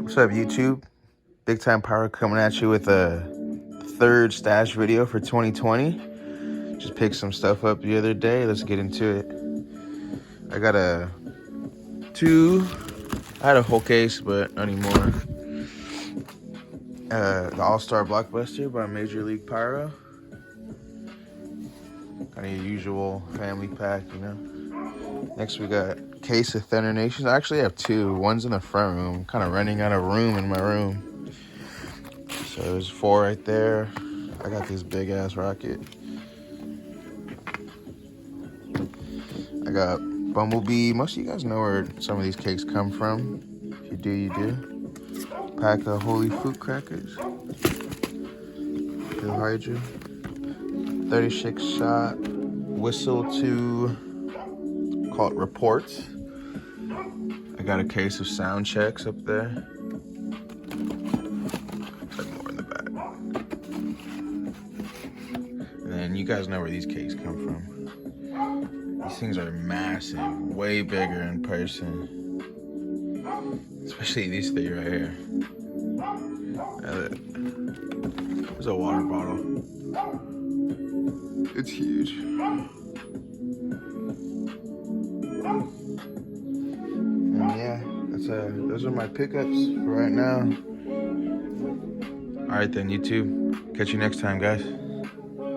What's up, YouTube? Big Time Power coming at you with a third stash video for 2020. Just picked some stuff up the other day. Let's get into it. I got I had a whole case, but not anymore. The All-Star Blockbuster by Major League Pyro. Kind of your usual family pack, you know. Next we got case of Thunder Nations. I actually have two. One's in the front room. Kind of running out of room in my room. So there's 4 right there. I got this big ass rocket. I got Bumblebee. Most of you guys know where some of these cakes come from. If you do, you do. Pack of Holy Fruit Crackers. Hill Hydra. 36 shot whistle to call it reports. I got a case of sound checks up there. Like more in the back. And then you guys know where these cakes come from. These things are massive, way bigger in person. Especially these 3 right here. There's a water bottle. It's huge. And yeah, those are my pickups for right now. All right then, YouTube. Catch you next time, guys.